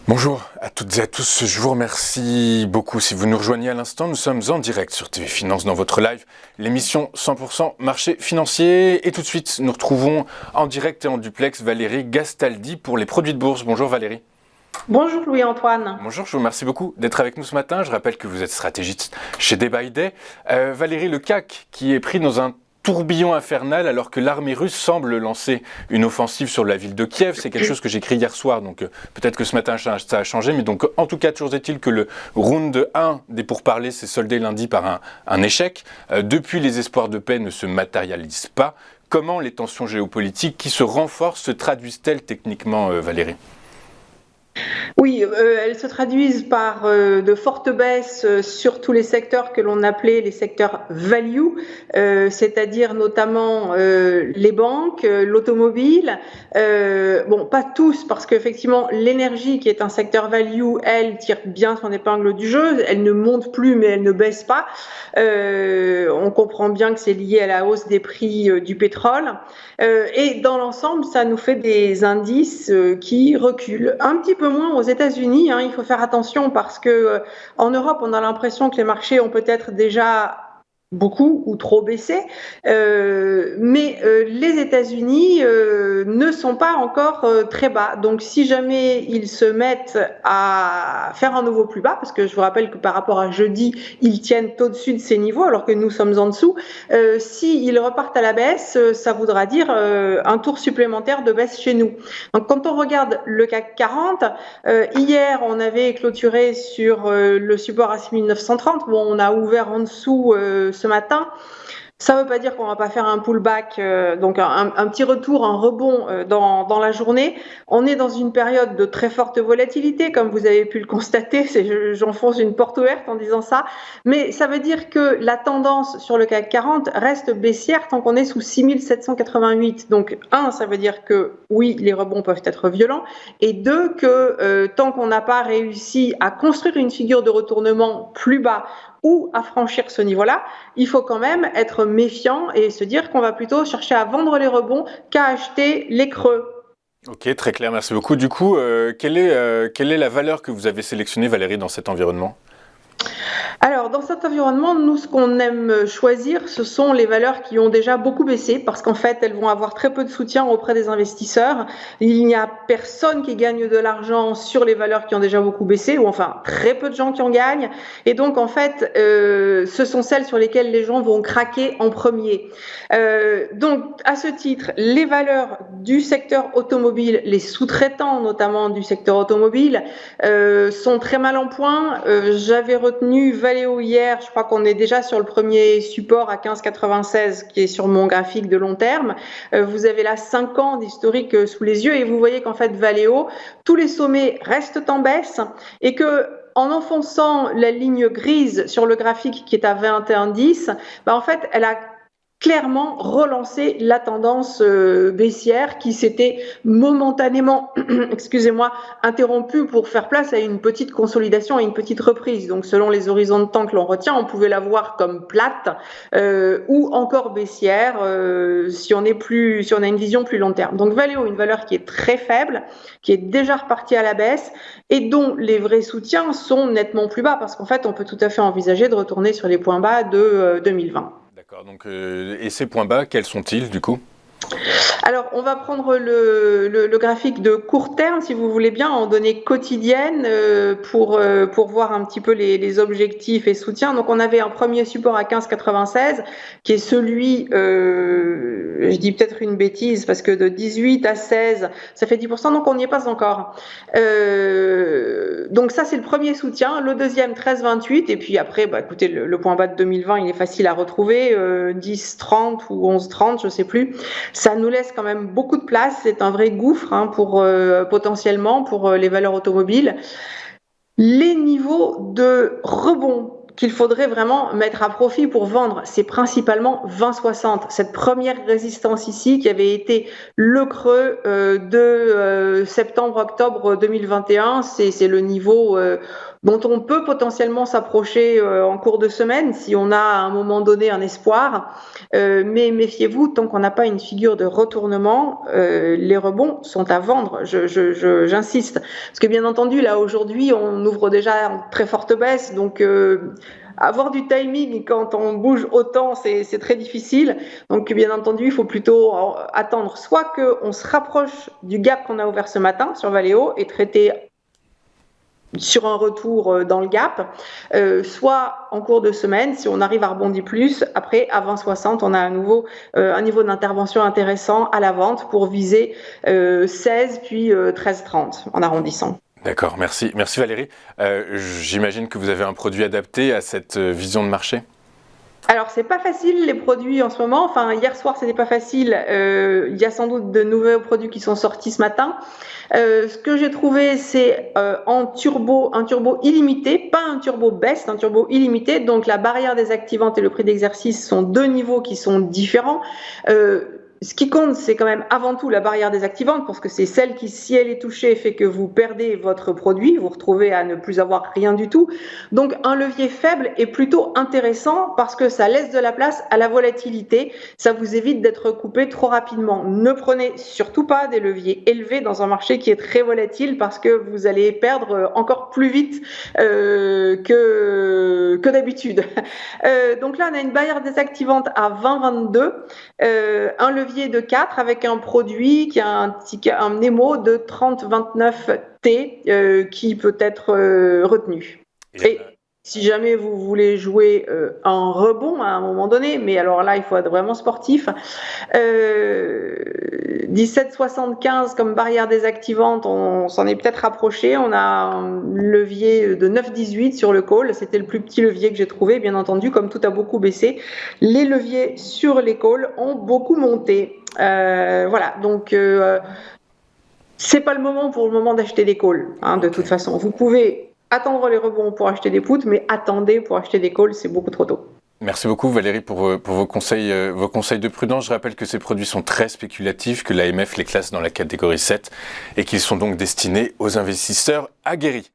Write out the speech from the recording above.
Bonjour à toutes et à tous, je vous remercie beaucoup si vous nous rejoignez à l'instant. Nous sommes en direct sur TV Finance dans votre live, l'émission 100% marché financier. Et tout de suite, nous retrouvons en direct et en duplex Valérie Gastaldi pour les produits de bourse. Bonjour Valérie. Bonjour Louis-Antoine. Bonjour, je vous remercie beaucoup d'être avec nous ce matin. Je rappelle que vous êtes stratégiste chez Day by Day. Valérie, le CAC qui est pris dans un tourbillon infernal alors que l'armée russe semble lancer une offensive sur la ville de Kiev. C'est quelque chose que j'ai écrit hier soir, donc peut-être que ce matin ça a changé, mais donc en tout cas toujours est-il que le round 1 des pourparlers s'est soldé lundi par un échec. Depuis, les espoirs de paix ne se matérialisent pas. Comment les tensions géopolitiques qui se renforcent se traduisent-elles techniquement, Valérie ? Oui, elles se traduisent par de fortes baisses sur tous les secteurs que l'on appelait les secteurs value, c'est-à-dire notamment les banques, l'automobile. Bon, pas tous, parce qu'effectivement, l'énergie, qui est un secteur value, elle tire bien son épingle du jeu. Elle ne monte plus, mais elle ne baisse pas. On comprend bien que c'est lié à la hausse des prix du pétrole. Et dans l'ensemble, ça nous fait des indices qui reculent un petit peu moins aux États-Unis. Il faut faire attention parce que en Europe, on a l'impression que les marchés ont peut-être déjà beaucoup ou trop baissé, mais les États-Unis ne sont pas encore très bas. Donc si jamais ils se mettent à faire un nouveau plus bas, parce que je vous rappelle que par rapport à jeudi, ils tiennent au-dessus de ces niveaux alors que nous sommes en dessous, s'ils repartent à la baisse, ça voudra dire un tour supplémentaire de baisse chez nous. Donc quand on regarde le CAC 40, hier on avait clôturé sur le support à 6930, bon on a ouvert en dessous ce matin. Ça ne veut pas dire qu'on va pas faire un pullback, donc un petit retour, un rebond dans la journée. On est dans une période de très forte volatilité, comme vous avez pu le constater. J'enfonce une porte ouverte en disant ça, mais ça veut dire que la tendance sur le CAC 40 reste baissière tant qu'on est sous 6788. Donc ça veut dire que oui, les rebonds peuvent être violents, et deux, que tant qu'on n'a pas réussi à construire une figure de retournement plus bas ou à franchir ce niveau-là, il faut quand même être méfiant et se dire qu'on va plutôt chercher à vendre les rebonds qu'à acheter les creux. Ok, très clair, merci beaucoup. Du coup, quelle est la valeur que vous avez sélectionnée, Valérie, dans cet environnement ? Alors, dans cet environnement, nous, ce qu'on aime choisir, ce sont les valeurs qui ont déjà beaucoup baissé, parce qu'en fait, elles vont avoir très peu de soutien auprès des investisseurs. Il n'y a personne qui gagne de l'argent sur les valeurs qui ont déjà beaucoup baissé, ou enfin, très peu de gens qui en gagnent. Et donc, en fait, ce sont celles sur lesquelles les gens vont craquer en premier. Donc, à ce titre, les valeurs du secteur automobile, les sous-traitants notamment du secteur automobile, sont très mal en point. J'avais retenu Valeo hier, je crois qu'on est déjà sur le premier support à 15,96 qui est sur mon graphique de long terme. Vous avez là 5 ans d'historique sous les yeux et vous voyez qu'en fait Valeo, tous les sommets restent en baisse et que en enfonçant la ligne grise sur le graphique qui est à 21,10, en fait elle a clairement relancer la tendance baissière qui s'était momentanément interrompue pour faire place à une petite consolidation et une petite reprise. Donc selon les horizons de temps que l'on retient, on pouvait la voir comme plate ou encore baissière si on a une vision plus long terme. Donc Valeo, une valeur qui est très faible, qui est déjà repartie à la baisse et dont les vrais soutiens sont nettement plus bas parce qu'en fait on peut tout à fait envisager de retourner sur les points bas de 2020. D'accord, donc, et ces points bas, quels sont-ils du coup ? Alors, on va prendre le graphique de court terme, si vous voulez bien, en données quotidiennes pour voir un petit peu les objectifs et soutiens. Donc, on avait un premier support à 15,96 qui est celui, je dis peut-être une bêtise, parce que de 18 à 16, ça fait 10%, donc on n'y est pas encore. Donc, ça, c'est le premier soutien. Le deuxième, 13,28. Et puis après, écoutez, le point bas de 2020, il est facile à retrouver, 10,30 ou 11,30, je ne sais plus. Ça nous laisse quand même beaucoup de place, c'est un vrai gouffre potentiellement pour les valeurs automobiles. Les niveaux de rebond qu'il faudrait vraiment mettre à profit pour vendre, c'est principalement 20,60. Cette première résistance ici qui avait été le creux de septembre-octobre 2021, c'est le niveau dont on peut potentiellement s'approcher en cours de semaine si on a à un moment donné un espoir. Mais méfiez-vous, tant qu'on n'a pas une figure de retournement, les rebonds sont à vendre. J'insiste. Parce que bien entendu, là aujourd'hui, on ouvre déjà en très forte baisse, donc avoir du timing quand on bouge autant, c'est très difficile. Donc, bien entendu, il faut plutôt attendre soit qu'on se rapproche du gap qu'on a ouvert ce matin sur Valeo et traiter sur un retour dans le gap, soit en cours de semaine, si on arrive à rebondir plus, après à 20,60, on a à nouveau un niveau d'intervention intéressant à la vente pour viser 16 puis 13,30 en arrondissant. D'accord, merci. Merci Valérie. J'imagine que vous avez un produit adapté à cette vision de marché? Alors, c'est pas facile les produits en ce moment. Enfin, hier soir, c'était pas facile. Il y a sans doute de nouveaux produits qui sont sortis ce matin. Ce que j'ai trouvé, c'est un turbo illimité, pas un turbo best, un turbo illimité. Donc, la barrière désactivante et le prix d'exercice sont deux niveaux qui sont différents. Ce qui compte, c'est quand même avant tout la barrière désactivante, parce que c'est celle qui, si elle est touchée, fait que vous perdez votre produit, vous vous retrouvez à ne plus avoir rien du tout. Donc un levier faible est plutôt intéressant parce que ça laisse de la place à la volatilité, ça vous évite d'être coupé trop rapidement. Ne prenez surtout pas des leviers élevés dans un marché qui est très volatile parce que vous allez perdre encore plus vite que d'habitude. Donc là, on a une barrière désactivante à 20,22, un levier de 4 avec un produit qui a un Nemo de 30,29T qui peut être retenu. Et si jamais vous voulez jouer un rebond à un moment donné, mais alors là, il faut être vraiment sportif, 17,75 comme barrière désactivante, on s'en est peut-être rapproché. On a un levier de 9,18 sur le call. C'était le plus petit levier que j'ai trouvé, bien entendu, comme tout a beaucoup baissé. Les leviers sur les calls ont beaucoup monté. Voilà, donc c'est pas le moment pour le moment d'acheter des calls, de toute façon. Vous pouvez attendre les rebonds pour acheter des puts, mais attendez pour acheter des calls, c'est beaucoup trop tôt. Merci beaucoup Valérie pour vos conseils de prudence. Je rappelle que ces produits sont très spéculatifs, que l'AMF les classe dans la catégorie 7 et qu'ils sont donc destinés aux investisseurs aguerris.